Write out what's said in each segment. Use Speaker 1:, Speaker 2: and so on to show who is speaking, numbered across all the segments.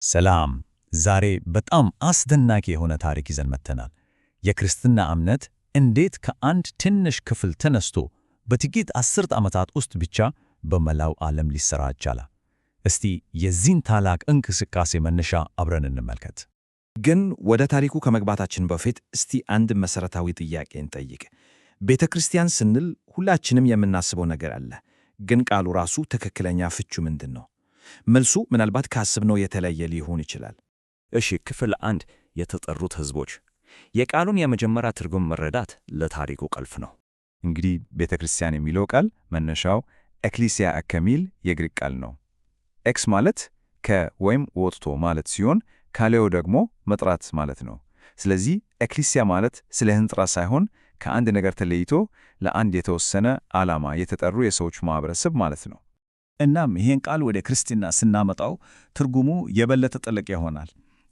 Speaker 1: ሰላም። ዛሬ በጣም አስደናቂ የሆነ ታሪክ ይዘን መጥተናል። የክርስትና እምነት እንዴት ከአንድ ትንሽ ክፍል ተነስቶ በጥቂት አስርት ዓመታት ውስጥ ብቻ በመላው ዓለም ሊሰራጭ ቻለ? እስቲ የዚህን ታላቅ እንቅስቃሴ መነሻ አብረን እንመልከት።
Speaker 2: ግን ወደ ታሪኩ ከመግባታችን በፊት እስቲ አንድ መሠረታዊ ጥያቄ እንጠይቅ። ቤተ ክርስቲያን ስንል ሁላችንም የምናስበው ነገር አለ። ግን ቃሉ ራሱ ትክክለኛ ፍቹ ምንድን ነው? መልሱ ምናልባት ካስብነው የተለየ ሊሆን ይችላል።
Speaker 3: እሺ፣ ክፍል 1 የተጠሩት ሕዝቦች። የቃሉን የመጀመሪያ ትርጉም መረዳት ለታሪኩ ቁልፍ ነው።
Speaker 1: እንግዲህ ቤተ ክርስቲያን የሚለው ቃል መነሻው ኤክሊሲያ ከሚል የግሪክ ቃል ነው። ኤክስ ማለት ወይም ወጥቶ ማለት ሲሆን ካሌዮ ደግሞ መጥራት ማለት ነው። ስለዚህ ኤክሊሲያ ማለት ስለ ሕንፃ ሳይሆን ከአንድ ነገር ተለይቶ ለአንድ የተወሰነ ዓላማ የተጠሩ የሰዎች ማኅበረሰብ ማለት ነው። እናም ይህን ቃል ወደ ክርስትና ስናመጣው ትርጉሙ የበለጠ ጥልቅ ይሆናል።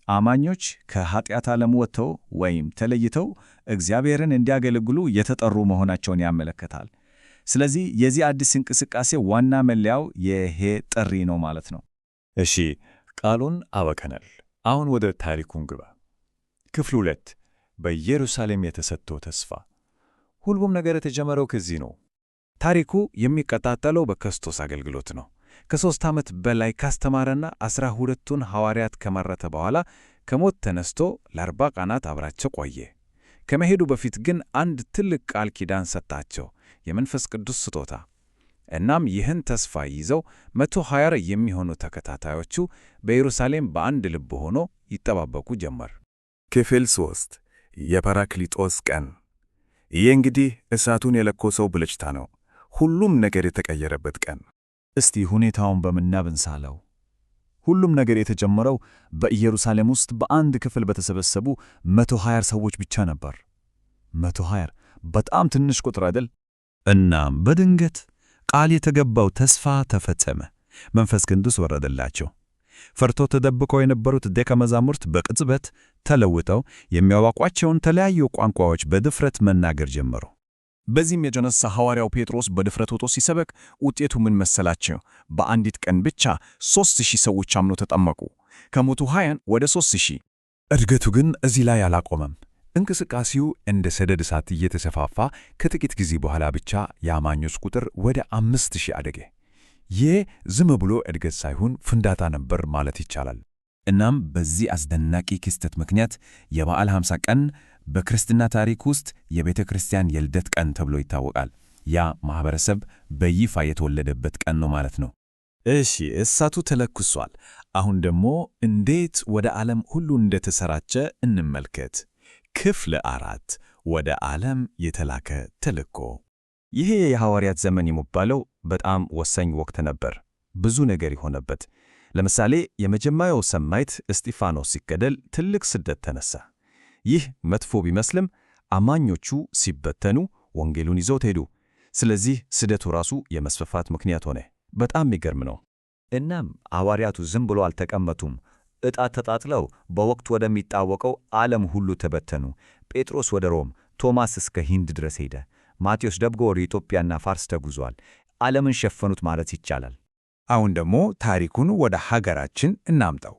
Speaker 1: አማኞች ከኃጢአት ዓለም ወጥተው ወይም ተለይተው እግዚአብሔርን እንዲያገለግሉ የተጠሩ መሆናቸውን ያመለክታል። ስለዚህ የዚህ አዲስ እንቅስቃሴ ዋና መለያው ይሄ ጥሪ ነው ማለት ነው።
Speaker 3: እሺ፣ ቃሉን አበከናል። አሁን ወደ ታሪኩ እንግባ። ክፍል 2 በኢየሩሳሌም የተሰጠው ተስፋ። ሁሉም ነገር የተጀመረው ከዚህ ነው። ታሪኩ የሚቀጣጠለው በክርስቶስ አገልግሎት ነው። ከ3 ዓመት በላይ ካስተማረና 12ቱን ሐዋርያት ከመረተ በኋላ ከሞት ተነስቶ ለ40 ቀናት አብራቸው ቆየ። ከመሄዱ በፊት ግን አንድ ትልቅ ቃል ኪዳን ሰጣቸው፣ የመንፈስ ቅዱስ ስጦታ። እናም ይህን ተስፋ ይዘው 120 የሚሆኑ ተከታታዮቹ በኢየሩሳሌም በአንድ ልብ ሆኖ ይጠባበቁ ጀመር።
Speaker 4: ክፍል 3 የጰራቅሊጦስ ቀን። ይህ እንግዲህ እሳቱን የለኮሰው ብልጭታ ነው። ሁሉም ነገር የተቀየረበት ቀን።
Speaker 1: እስቲ ሁኔታውን በምናብ እንሳለው። ሁሉም ነገር የተጀመረው በኢየሩሳሌም ውስጥ በአንድ ክፍል በተሰበሰቡ 120 ሰዎች ብቻ ነበር። 120 በጣም ትንሽ ቁጥር አይደል? እናም በድንገት ቃል የተገባው ተስፋ ተፈጸመ። መንፈስ ቅዱስ ወረደላቸው። ፈርቶ ተደብቀው የነበሩት ደቀ መዛሙርት በቅጽበት ተለውጠው የሚያውቋቸውን የተለያዩ ቋንቋዎች በድፍረት መናገር ጀመሩ። በዚህም የተነሳ ሐዋርያው ጴጥሮስ በድፍረት ወጥቶ ሲሰበክ ውጤቱ ምን መሰላቸው? በአንዲት ቀን ብቻ 3000 ሰዎች አምነው ተጠመቁ። ከ120 ወደ 3000። እድገቱ ግን እዚህ ላይ አላቆመም። እንቅስቃሴው እንደ ሰደድ እሳት እየተሰፋፋ ከጥቂት ጊዜ በኋላ ብቻ የአማኞች ቁጥር ወደ 5000 አደገ። ይህ ዝም ብሎ እድገት ሳይሆን ፍንዳታ ነበር ማለት ይቻላል። እናም በዚህ አስደናቂ ክስተት ምክንያት የበዓለ ሃምሳ ቀን በክርስትና ታሪክ ውስጥ የቤተ ክርስቲያን የልደት ቀን ተብሎ ይታወቃል። ያ ማኅበረሰብ በይፋ የተወለደበት ቀን ነው ማለት ነው። እሺ፣ እሳቱ ተለኩሷል። አሁን ደግሞ እንዴት ወደ ዓለም ሁሉ እንደተሰራጨ እንመልከት። ክፍል 4 ወደ ዓለም የተላከ ተልእኮ። ይሄ የሐዋርያት ዘመን የሚባለው በጣም ወሳኝ ወቅት ነበር። ብዙ ነገር የሆነበት። ለምሳሌ የመጀመሪያው ሰማዕት እስጢፋኖስ ሲገደል ትልቅ ስደት ተነሳ። ይህ መጥፎ ቢመስልም አማኞቹ ሲበተኑ ወንጌሉን ይዘው ሄዱ። ስለዚህ ስደቱ ራሱ የመስፋፋት ምክንያት ሆነ። በጣም የሚገርም ነው።
Speaker 5: እናም ሐዋርያቱ ዝም ብሎ አልተቀመጡም። ዕጣ ተጣጥለው በወቅቱ ወደሚታወቀው ዓለም ሁሉ ተበተኑ። ጴጥሮስ ወደ ሮም፣ ቶማስ እስከ ሂንድ ድረስ ሄደ። ማቴዎስ ደግሞ ወደ ኢትዮጵያና ፋርስ ተጉዟል። ዓለምን ሸፈኑት ማለት ይቻላል።
Speaker 4: አሁን ደግሞ ታሪኩን ወደ ሀገራችን እናምጣው።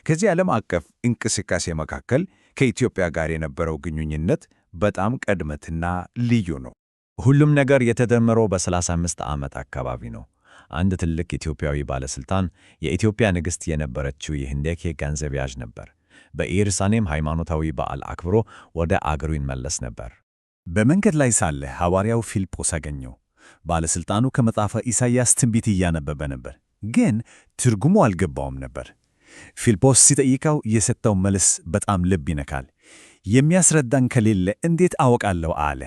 Speaker 4: ከዚህ ዓለም አቀፍ እንቅስቃሴ መካከል ከኢትዮጵያ ጋር የነበረው ግንኙነት በጣም ቀድመትና ልዩ ነው።
Speaker 1: ሁሉም ነገር የተደመረው በ35 ዓመት አካባቢ ነው። አንድ ትልቅ ኢትዮጵያዊ ባለሥልጣን የኢትዮጵያ ንግሥት የነበረችው የህንደኬ ገንዘብ ያዥ ነበር። በኢየሩሳሌም ሃይማኖታዊ በዓል አክብሮ ወደ አገሩ ይመለስ ነበር። በመንገድ ላይ ሳለ ሐዋርያው ፊልጶስ አገኘው። ባለሥልጣኑ ከመጽሐፈ ኢሳይያስ ትንቢት እያነበበ ነበር፣ ግን ትርጉሙ አልገባውም ነበር። ፊልጶስ ሲጠይቀው የሰጠው መልስ በጣም ልብ ይነካል። የሚያስረዳን ከሌለ እንዴት አወቃለሁ አለ።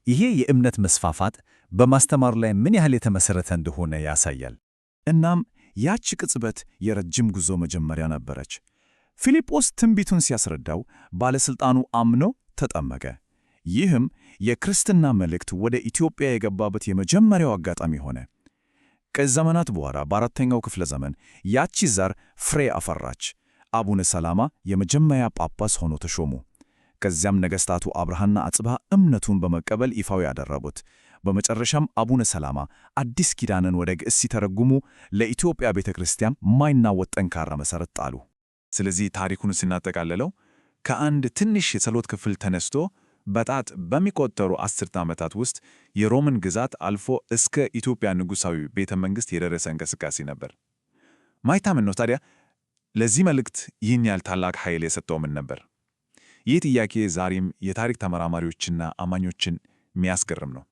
Speaker 1: ይሄ የእምነት መስፋፋት በማስተማር ላይ ምን ያህል የተመሠረተ እንደሆነ ያሳያል። እናም ያቺ ቅጽበት የረጅም ጉዞ መጀመሪያ ነበረች። ፊልጶስ ትንቢቱን ሲያስረዳው ባለሥልጣኑ አምኖ ተጠመቀ። ይህም የክርስትና መልእክት ወደ ኢትዮጵያ የገባበት የመጀመሪያው አጋጣሚ ሆነ። ከዘመናት በኋላ በአራተኛው ክፍለ ዘመን ያቺ ዘር ፍሬ አፈራች። አቡነ ሰላማ የመጀመሪያ ጳጳስ ሆኖ ተሾሙ። ከዚያም ነገሥታቱ አብርሃና አጽብሃ እምነቱን በመቀበል ይፋዊ ያደረጉት። በመጨረሻም አቡነ ሰላማ አዲስ ኪዳንን ወደ ግዕዝ ሲተረጉሙ ለኢትዮጵያ ቤተ ክርስቲያን ማይናወጥ ጠንካራ መሠረት ጣሉ።
Speaker 4: ስለዚህ ታሪኩን ስናጠቃልለው ከአንድ ትንሽ የጸሎት ክፍል ተነስቶ በጣት በሚቆጠሩ አስርተ ዓመታት ውስጥ የሮምን ግዛት አልፎ እስከ ኢትዮጵያ ንጉሣዊ ቤተ መንግሥት የደረሰ እንቅስቃሴ ነበር። ማይታመን ነው ታዲያ። ለዚህ መልእክት ይህን ያህል ታላቅ ኃይል የሰጠው ምን ነበር? ይህ ጥያቄ ዛሬም የታሪክ ተመራማሪዎችና አማኞችን የሚያስገርም ነው።